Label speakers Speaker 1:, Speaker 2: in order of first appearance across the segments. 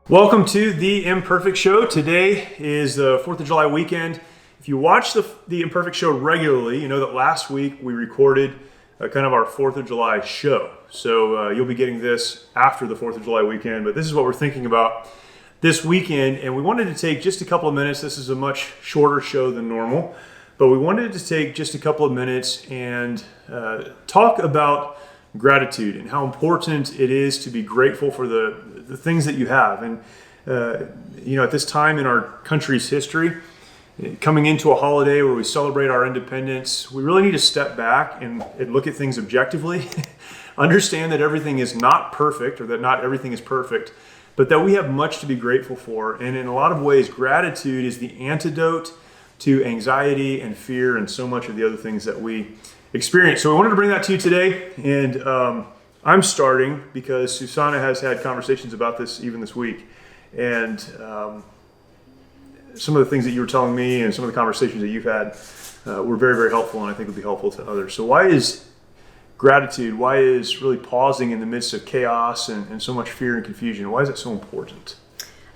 Speaker 1: Welcome to the Imperfect Show. Today is the 4th of July weekend. If you watch the Imperfect Show regularly, you know that last week we recorded kind of our 4th of July show. So you'll be getting this after the 4th of July weekend, but this is what we're thinking about this weekend. And we wanted to take just a couple of minutes. This is a much shorter show than normal, but we wanted to take just a couple of minutes and talk about gratitude and how important it is to be grateful for the things that you have. And at this time in our country's history, coming into a holiday where we celebrate our independence, we really need to step back and look at things objectively. Understand that everything is not perfect, or that not everything is perfect, but that we have much to be grateful for. And in a lot of ways, gratitude is the antidote to anxiety and fear and so much of the other things that we experience. So we wanted to bring that to you today, and I'm starting because Susanna has had conversations about this even this week, and some of the things that you were telling me and some of the conversations that you've had were very, very helpful, and I think would be helpful to others. So why is gratitude, why is really pausing in the midst of chaos and so much fear and confusion, why is it so important?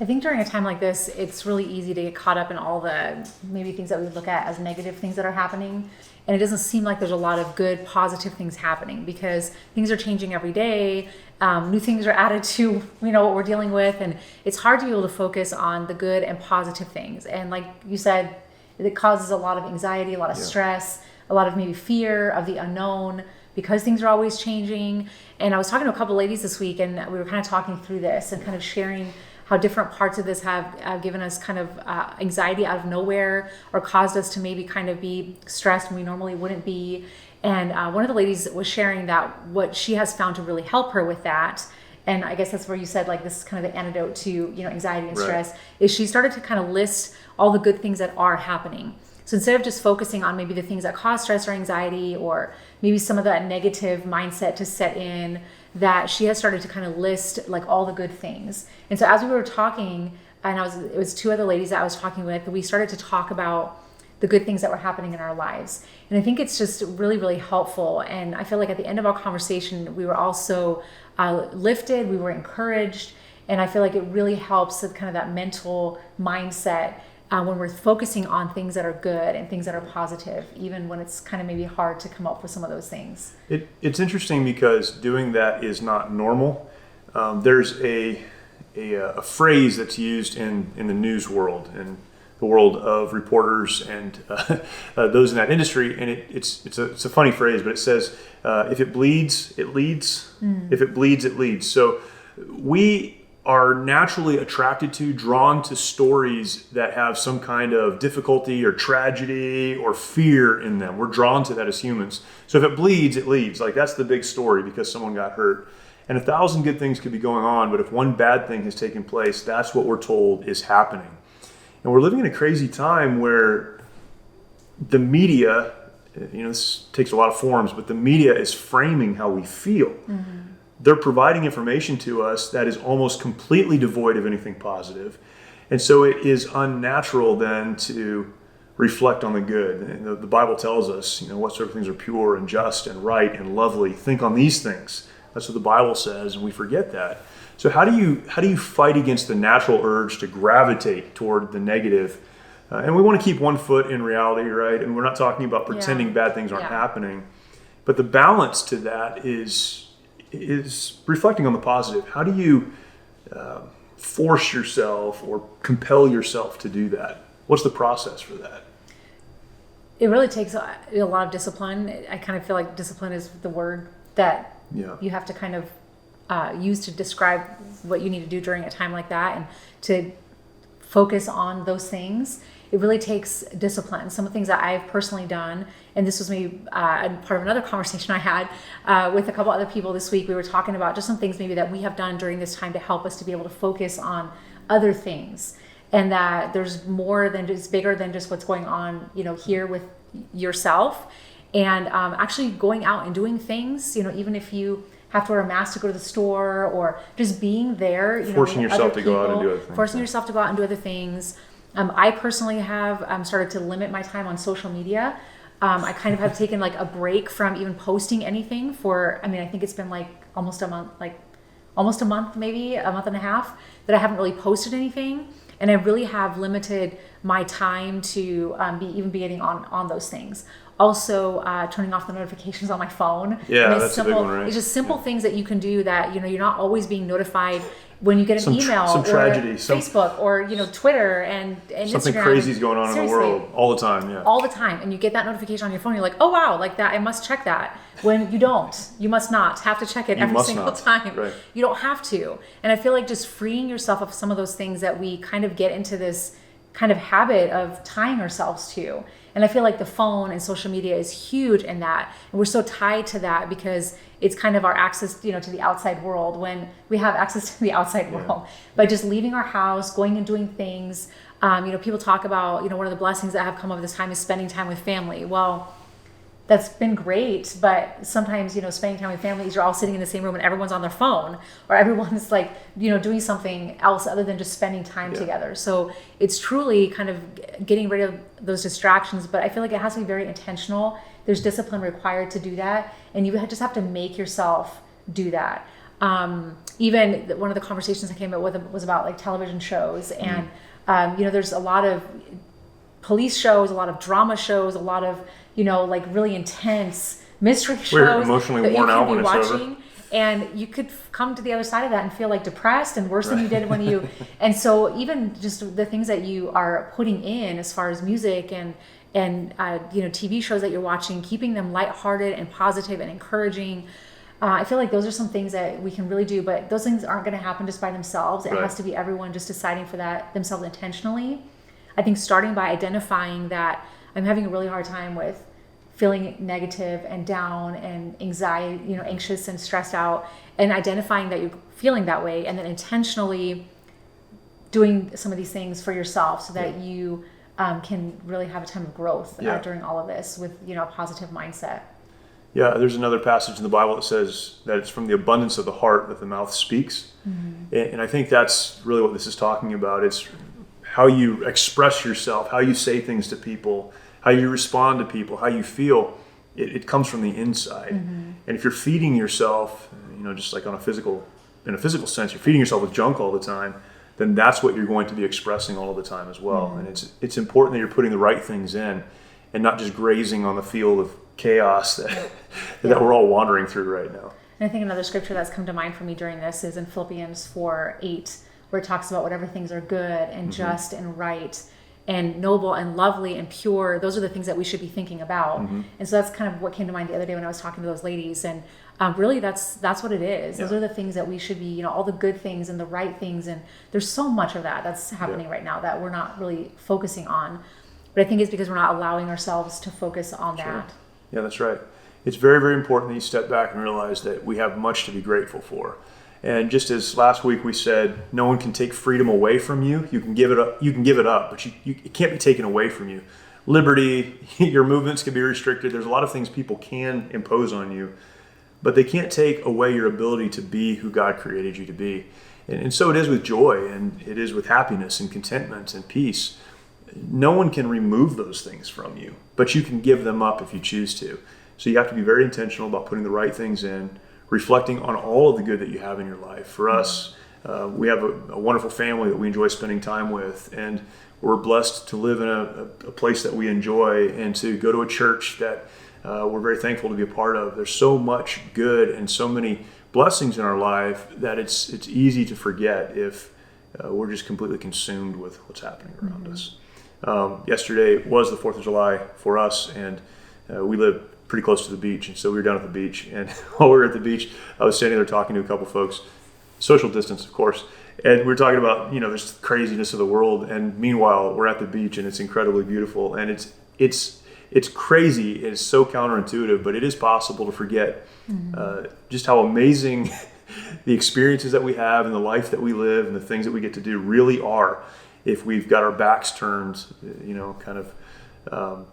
Speaker 2: I think during a time like this, it's really easy to get caught up in all the maybe things that we look at as negative things that are happening. And it doesn't seem like there's a lot of good, positive things happening because things are changing every day. New things are added to, what we're dealing with. And it's hard to be able to focus on the good and positive things. And like you said, it causes a lot of anxiety, a lot of stress, a lot of maybe fear of the unknown because things are always changing. And I was talking to a couple ladies this week, and we were kind of talking through this and kind of sharing how different parts of this have given us kind of anxiety out of nowhere, or caused us to maybe kind of be stressed when we normally wouldn't be. And one of the ladies was sharing that what she has found to really help her with that, and I guess that's where you said like this is kind of the antidote to anxiety and stress, is she started to kind of list all the good things that are happening. So instead of just focusing on maybe the things that cause stress or anxiety, or maybe some of that negative mindset to set in, that she has started to kind of list like all the good things. And so as we were talking, and it was two other ladies that I was talking with, we started to talk about the good things that were happening in our lives. And I think it's just really, really helpful. And I feel like at the end of our conversation, we were also lifted, we were encouraged. And I feel like it really helps with kind of that mental mindset when we're focusing on things that are good and things that are positive, even when it's kind of maybe hard to come up with some of those things.
Speaker 1: It's interesting because doing that is not normal. There's a phrase that's used in the news world and the world of reporters and those in that industry, and it's a funny phrase, but it says, if it bleeds, it leads. If it bleeds, it leads. So we are naturally attracted to, drawn to stories that have some kind of difficulty or tragedy or fear in them. We're drawn to that as humans. So if it bleeds, it leads. Like that's the big story because someone got hurt. And 1,000 good things could be going on, but if one bad thing has taken place, that's what we're told is happening. And we're living in a crazy time where the media, this takes a lot of forms, but the media is framing how we feel. Mm-hmm. They're providing information to us that is almost completely devoid of anything positive. And so it is unnatural then to reflect on the good. And the Bible tells us, what sort of things are pure and just and right and lovely. Think on these things. That's what the Bible says, and we forget that. So how do you fight against the natural urge to gravitate toward the negative? And we want to keep one foot in reality, right? And we're not talking about pretending bad things aren't happening. But the balance to that is reflecting on the positive. How do you force yourself or compel yourself to do that? What's the process for that?
Speaker 2: It really takes a lot of discipline. I kind of feel like discipline is the word that you have to kind of use to describe what you need to do during a time like that, and to focus on those things. It really takes discipline. Some of the things that I've personally done, and this was maybe part of another conversation I had with a couple other people this week. We were talking about just some things maybe that we have done during this time to help us to be able to focus on other things, and that there's more than just bigger than just what's going on, here with yourself, and actually going out and doing things, even if you have to wear a mask to go to the store, or just being there,
Speaker 1: forcing yourself to go out and do other things.
Speaker 2: Forcing yourself to go out and do other things. I personally have started to limit my time on social media. I kind of have taken like a break from even posting anything for, I think it's been like almost a month, maybe a month and a half that I haven't really posted anything. And I really have limited my time to be getting on those things. Also, turning off the notifications on my phone.
Speaker 1: Yeah, that's a big one, right?
Speaker 2: It's just simple things that you can do that, you're not always being notified when you get an email
Speaker 1: some tragedy,
Speaker 2: or Facebook or, Twitter and
Speaker 1: something
Speaker 2: Instagram.
Speaker 1: crazy is going on in the world all the time. Yeah.
Speaker 2: All the time. And you get that notification on your phone. You're like, oh, wow, like that. I must check that. When you don't, you must not have to check it every single time.
Speaker 1: Right.
Speaker 2: You don't have to. And I feel like just freeing yourself of some of those things that we kind of get into this kind of habit of tying ourselves to. And I feel like the phone and social media is huge in that. And we're so tied to that because it's kind of our access, to the outside world, when we have access to the outside world by just leaving our house, going and doing things. People talk about, one of the blessings that have come over this time is spending time with family. Well, that's been great, but sometimes, spending time with families, you're all sitting in the same room and everyone's on their phone, or everyone's like, doing something else other than just spending time together. So it's truly kind of getting rid of those distractions, but I feel like it has to be very intentional. There's discipline required to do that, and you just have to make yourself do that. Even one of the conversations I came up with was about like television shows, and there's a lot of police shows, a lot of drama shows, a lot of like really intense mystery shows.
Speaker 1: We're emotionally worn out when it's over.
Speaker 2: And you could come to the other side of that and feel like depressed and worse than you did when you. And so even just the things that you are putting in as far as music and TV shows that you're watching, keeping them lighthearted and positive and encouraging. I feel like those are some things that we can really do, but those things aren't going to happen just by themselves. It has to be everyone just deciding for that themselves intentionally. I think starting by identifying that I'm having a really hard time with feeling negative and down and anxiety, anxious and stressed out, and identifying that you're feeling that way, and then intentionally doing some of these things for yourself so that you can really have a time of growth during all of this with, a positive mindset.
Speaker 1: Yeah, there's another passage in the Bible that says that it's from the abundance of the heart that the mouth speaks. Mm-hmm. And I think that's really what this is talking about. It's how you express yourself, how you say things to people, how you respond to people, how you feel. It comes from the inside. Mm-hmm. And if you're feeding yourself, just like in a physical sense, you're feeding yourself with junk all the time, then that's what you're going to be expressing all the time as well. Mm-hmm. And it's important that you're putting the right things in and not just grazing on the field of chaos that we're all wandering through right now.
Speaker 2: And I think another scripture that's come to mind for me during this is in Philippians 4:8, where it talks about whatever things are good and just and right and noble and lovely and pure. Those are the things that we should be thinking about. Mm-hmm. And so that's kind of what came to mind the other day when I was talking to those ladies. And really that's what it is. Those are the things that we should be, all the good things and the right things. And there's so much of that that's happening right now that we're not really focusing on. But I think it's because we're not allowing ourselves to focus on that.
Speaker 1: Yeah, that's right. It's very, very important that you step back and realize that we have much to be grateful for. And just as last week we said, no one can take freedom away from you. You can give it up, but it can't be taken away from you. Liberty, your movements can be restricted. There's a lot of things people can impose on you, but they can't take away your ability to be who God created you to be. And so it is with joy, and it is with happiness and contentment and peace. No one can remove those things from you, but you can give them up if you choose to. So you have to be very intentional about putting the right things in, reflecting on all of the good that you have in your life. For us, we have a wonderful family that we enjoy spending time with, and we're blessed to live in a place that we enjoy and to go to a church that we're very thankful to be a part of. There's so much good and so many blessings in our life that it's easy to forget if we're just completely consumed with what's happening around us. Yesterday was the 4th of July for us, and we live pretty close to the beach, and so we were down at the beach, and while we were at the beach, I was standing there talking to a couple folks, social distance of course, and we were talking about this craziness of the world, and meanwhile we're at the beach and it's incredibly beautiful, and it's crazy, it's so counterintuitive, but it is possible to forget just how amazing the experiences that we have and the life that we live and the things that we get to do really are if we've got our backs turned, kind of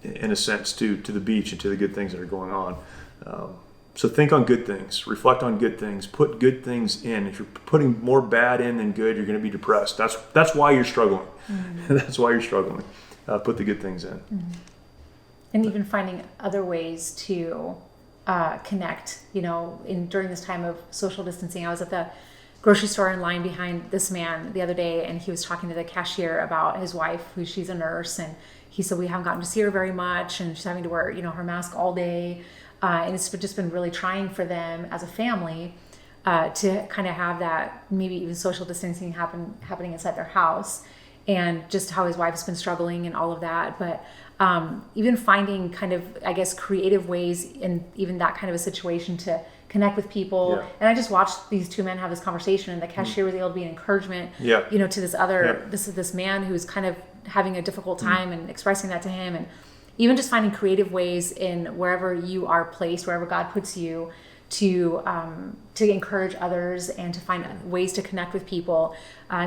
Speaker 1: in a sense to the beach and to the good things that are going on. So think on good things, reflect on good things, put good things in. If you're putting more bad in than good, you're going to be depressed. That's why you're struggling. That's why you're struggling. Put the good things in.
Speaker 2: And even finding other ways to connect. During this time of social distancing, I was at the grocery store in line behind this man the other day, and he was talking to the cashier about his wife, she's a nurse, and he said we haven't gotten to see her very much, and she's having to wear her mask all day, and it's just been really trying for them as a family to kind of have that, maybe even social distancing happening inside their house, and just how his wife's been struggling and all of that. But even finding kind of, I guess, creative ways in even that kind of a situation to connect with people.
Speaker 1: Yeah.
Speaker 2: And I just watched these two men have this conversation, and the cashier was able to be an encouragement, to this other, this man who's kind of having a difficult time and expressing that to him. And even just finding creative ways in wherever you are placed, wherever God puts you, to encourage others and to find ways to connect with people,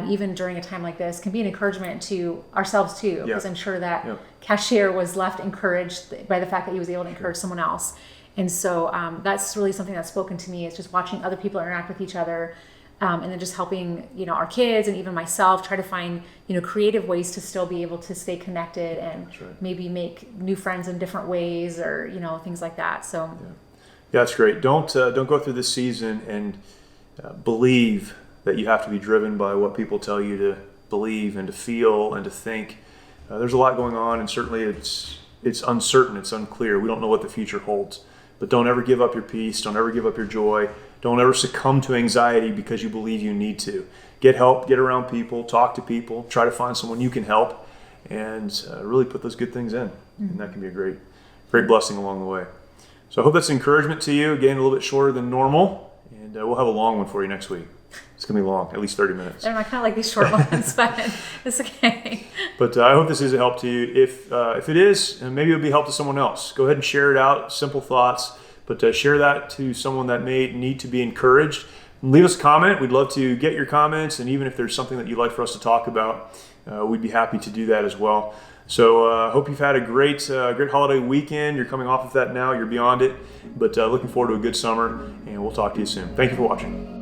Speaker 2: even during a time like this, can be an encouragement to ourselves too, because I'm sure that cashier was left encouraged by the fact that he was able to encourage someone else. And so that's really something that's spoken to me, is just watching other people interact with each other, and then just helping our kids and even myself try to find creative ways to still be able to stay connected and maybe make new friends in different ways, or things like that. So
Speaker 1: yeah, that's great. Don't go through this season and believe that you have to be driven by what people tell you to believe and to feel and to think. There's a lot going on, and certainly it's uncertain, it's unclear. We don't know what the future holds. But don't ever give up your peace. Don't ever give up your joy. Don't ever succumb to anxiety because you believe you need to. Get help, get around people, talk to people, try to find someone you can help, and really put those good things in. And that can be a great blessing along the way. So I hope that's encouragement to you. Again, a little bit shorter than normal, and we'll have a long one for you next week. It's going to be long, at least 30 minutes.
Speaker 2: I kind of like these short ones, but it's okay.
Speaker 1: But I hope this is a help to you. If it is, and maybe it'll be a help to someone else, go ahead and share it out. Simple thoughts, but share that to someone that may need to be encouraged. And leave us a comment. We'd love to get your comments, and even if there's something that you'd like for us to talk about, we'd be happy to do that as well. So I hope you've had a great holiday weekend. You're coming off of that now. You're beyond it. But looking forward to a good summer, and we'll talk to you soon. Thank you for watching.